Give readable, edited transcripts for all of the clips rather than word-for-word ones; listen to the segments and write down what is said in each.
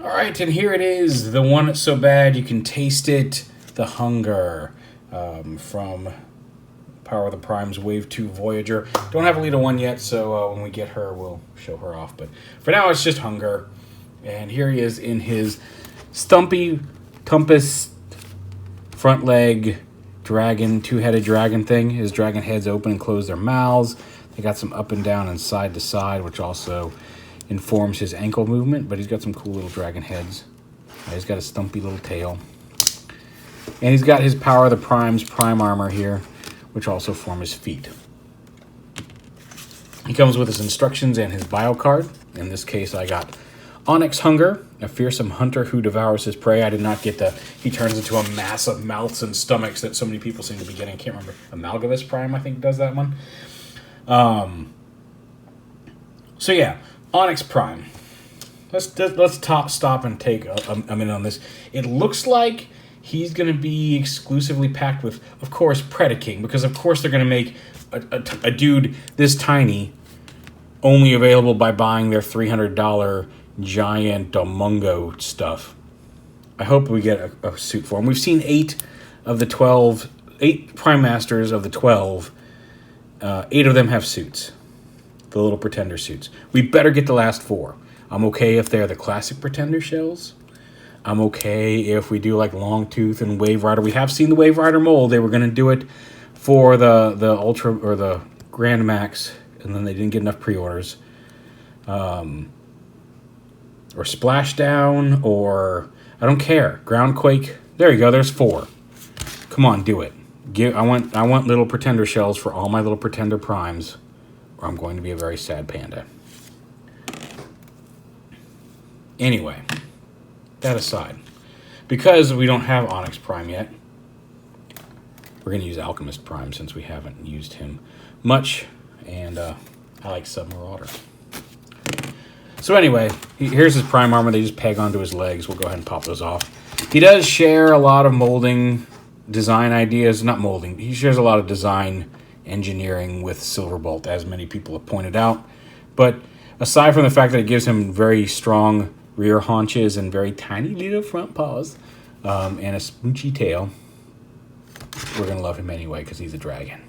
All right, and here it is, the one that's so bad you can taste it, the HUN-GURRR from Power of the Primes Wave 2 Voyager. Don't have a Leader 1 yet, so when we get her, we'll show her off. But for now, it's just HUN-GURRR. And here he is in his stumpy compass front leg dragon, two-headed dragon thing. His dragon heads open and close their mouths. They got some up and down and side to side, which also informs his ankle movement, but he's got some cool little dragon heads. He's got a stumpy little tail. And he's got his Power of the Primes prime armor here, which also form his feet. He comes with his instructions and his bio card. In this case, I got Onyx Hunger, a fearsome hunter who devours his prey. I did not get the, he turns into a mass of mouths and stomachs that so many people seem to be getting. I can't remember. Amalgamous Prime, I think, does that one. So yeah, Onyx Prime. Let's stop and take a minute on this. It looks like he's going to be exclusively packed with, of course, Predaking, because of course they're going to make a dude this tiny only available by buying their $300 giant Mungo stuff. I hope we get a suit for him. We've seen 8 Prime Masters of the 12. 8 of them have suits. The little Pretender suits. We better get the last 4. I'm okay if they're the classic Pretender shells. I'm okay if we do like Longtooth and Wave Rider. We have seen the Wave Rider mold. They were going to do it for the Ultra or the Grand Max, and then they didn't get enough pre-orders. Or Splashdown, or I don't care. Groundquake. There you go. There's 4. Come on, do it. I want little Pretender shells for all my little Pretender primes, or I'm going to be a very sad panda. Anyway, that aside, because we don't have Onyx Prime yet, we're going to use Alchemist Prime since we haven't used him much, and I like Sub-Marauder. So anyway, here's his prime armor. They just peg onto his legs. We'll go ahead and pop those off. He does share a lot of molding design ideas. Not molding. He shares a lot of design engineering with Silverbolt, as many people have pointed out. But aside from the fact that it gives him very strong rear haunches and very tiny little front paws and a spoochy tail, we're going to love him anyway because he's a dragon.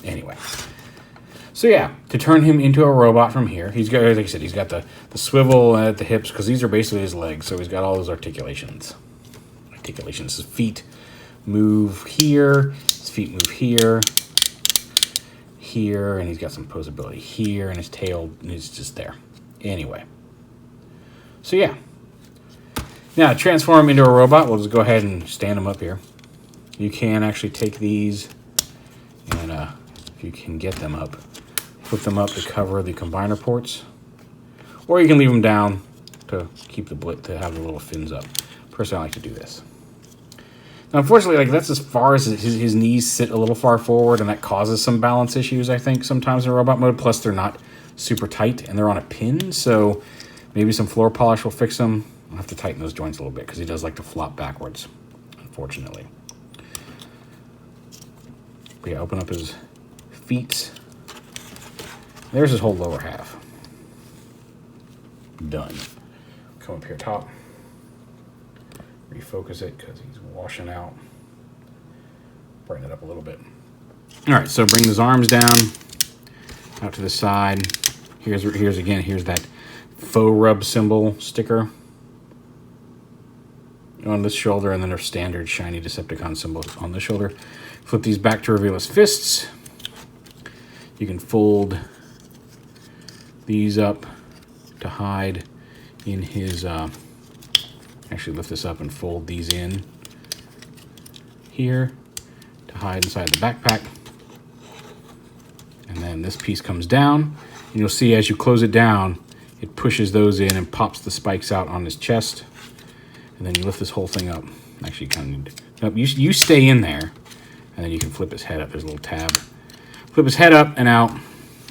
Anyway. So yeah, to turn him into a robot from here, he's got, like I said, he's got the swivel at the hips, because these are basically his legs, so he's got all those articulations. His feet move here, his feet move here, and he's got some posability here, and his tail is just there. Anyway. So yeah. Now, to transform him into a robot, we'll just go ahead and stand him up here. You can actually take these, and if you can get them up, flip them up to cover the combiner ports, or you can leave them down to keep the to have the little fins up. Personally, I like to do this. Now, unfortunately, like that's as far as his knees sit a little far forward, and that causes some balance issues, I think, sometimes in robot mode. Plus, they're not super tight, and they're on a pin, so maybe some floor polish will fix them. I'll have to tighten those joints a little bit because he does like to flop backwards, unfortunately. But yeah, open up his feet. There's his whole lower half. Done. Come up here top. Refocus it because he's washing out. Brighten it up a little bit. All right, so bring his arms down, out to the side. Here's that faux rub symbol sticker on this shoulder, and then a standard shiny Decepticon symbol on the shoulder. Flip these back to reveal his fists. You can fold these up to hide in his, actually lift this up and fold these in here to hide inside the backpack. And then this piece comes down, and you'll see as you close it down, it pushes those in and pops the spikes out on his chest. And then you lift this whole thing up. Actually, kind of, nope, you stay in there, and then you can flip his head up. There's a little tab. Flip his head up and out,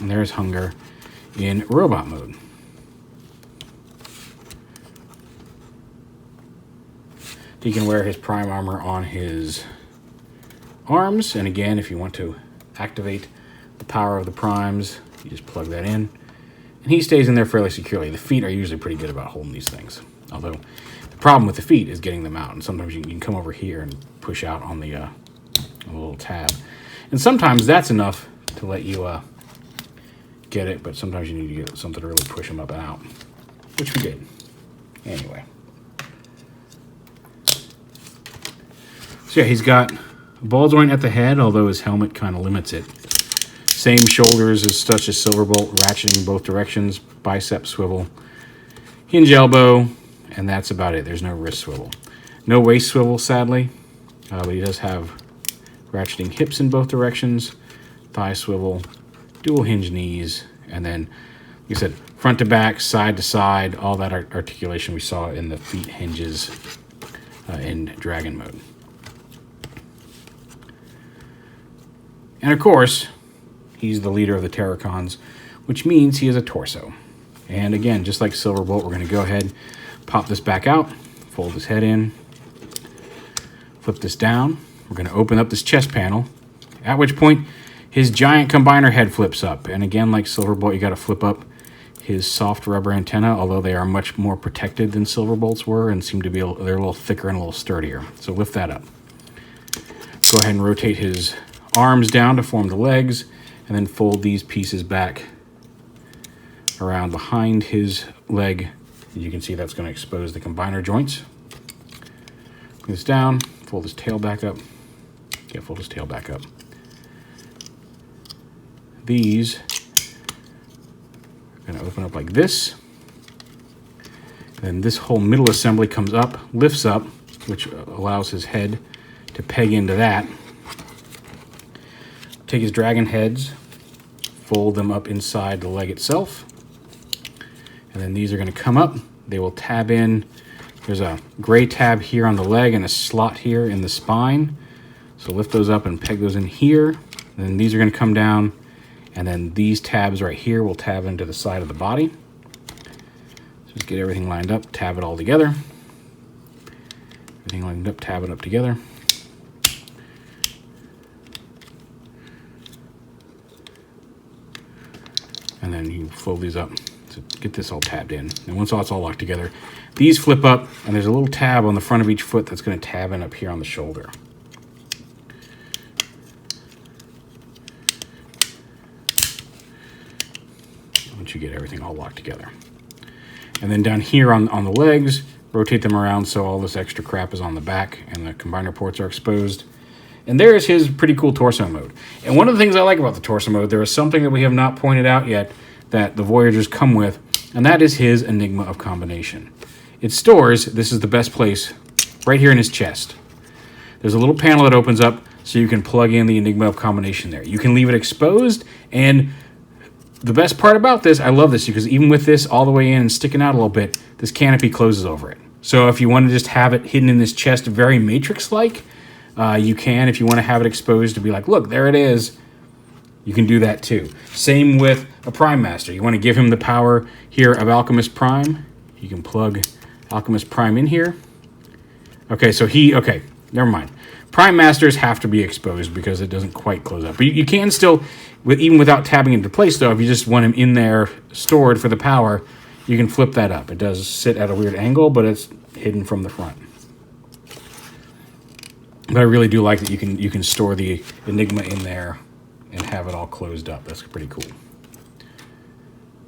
and there's HUN-GURRR in robot mode. He can wear his prime armor on his arms, and again, if you want to activate the power of the primes, you just plug that in, and he stays in there fairly securely. The feet are usually pretty good about holding these things. Although the problem with the feet is getting them out. And sometimes you can come over here and push out on the little tab. And sometimes that's enough to let you get it, but sometimes you need to get something to really push them up and out, which we did. Anyway. So yeah, he's got a ball joint at the head, although his helmet kind of limits it. Same shoulders as such as Silverbolt, ratcheting in both directions, bicep swivel, hinge elbow, and that's about it. There's no wrist swivel. No waist swivel, sadly, but he does have ratcheting hips in both directions, thigh swivel, dual hinge knees, and then, like I said, front to back, side to side, all that articulation we saw in the feet hinges in Dragon mode. And of course, he's the leader of the Terracons, which means he has a torso. And again, just like Silverbolt, we're going to go ahead, pop this back out, fold his head in, flip this down. We're going to open up this chest panel, at which point his giant combiner head flips up. And again, like Silverbolt, you got to flip up his soft rubber antenna, although they are much more protected than Silverbolt's were and seem to be they're a little thicker and a little sturdier. So lift that up. Go ahead and rotate his arms down to form the legs, and then fold these pieces back around behind his leg. You can see that's going to expose the combiner joints. Bring this down, fold his tail back up. Yeah, fold his tail back up. These are going to open up like this. Then this whole middle assembly comes up, lifts up, which allows his head to peg into that. Take his dragon heads, fold them up inside the leg itself. And then these are going to come up. They will tab in. There's a gray tab here on the leg and a slot here in the spine. So lift those up and peg those in here. And then these are going to come down. And then these tabs right here will tab into the side of the body. So just get everything lined up, tab it all together. Everything lined up, tab it up together. And then you fold these up to get this all tabbed in. And once that's all locked together, these flip up, and there's a little tab on the front of each foot that's going to tab in up here on the shoulder. Once you get everything all locked together. And then down here on the legs, rotate them around so all this extra crap is on the back and the combiner ports are exposed. And there's his pretty cool torso mode. And one of the things I like about the torso mode, there is something that we have not pointed out yet that the Voyagers come with, and that is his Enigma of Combination. It stores, this is the best place, right here in his chest. There's a little panel that opens up so you can plug in the Enigma of Combination there. You can leave it exposed, and the best part about this, I love this, because even with this all the way in and sticking out a little bit, this canopy closes over it. So if you want to just have it hidden in this chest, very Matrix-like, you can. If you want to have it exposed to be like, look, there it is, you can do that too. Same with a Prime Master. You want to give him the power here of Alchemist Prime. You can plug Alchemist Prime in here. Okay, so okay, never mind. Prime Masters have to be exposed because it doesn't quite close up. But you can still, even without tabbing into place though, if you just want him in there stored for the power, you can flip that up. It does sit at a weird angle, but it's hidden from the front. But I really do like that you can store the Enigma in there and have it all closed up. That's pretty cool.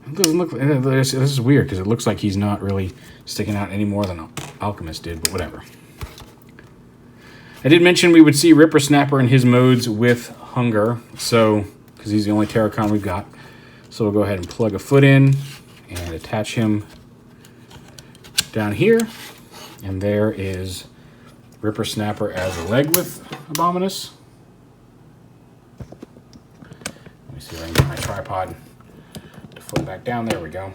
It doesn't look. This is weird because it looks like he's not really sticking out any more than Alchemist did, but whatever. I did mention we would see Ripper Snapper in his modes with HUN-GURRR, so because he's the only Terracon we've got. So we'll go ahead and plug a foot in and attach him down here, and there is Ripper Snapper as a leg with Abominus. Let me see if I can get my tripod to flip back down. There we go.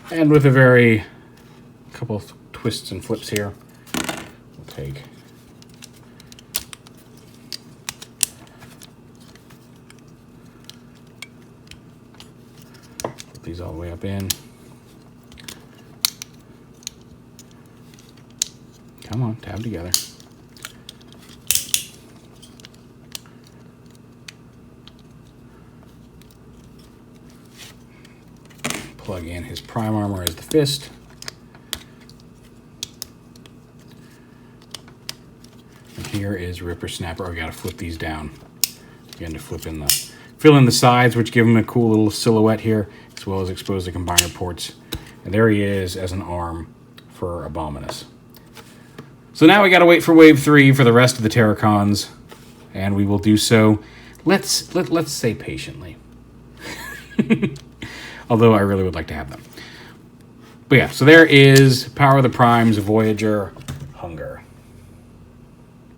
And with a couple twists and flips here, we'll take put these all the way up in. Come on, tab together. plug in his prime armor as the fist. And here is Ripper Snapper. Oh, I gotta flip these down. Again, to fill in the sides, which give him a cool little silhouette here, as well as expose the combiner ports. And there he is as an arm for Abominus. So now we gotta wait for Wave 3 for the rest of the Terracons, and we will do so, let's say patiently. Although I really would like to have them. But yeah, so there is Power of the Primes, Voyager,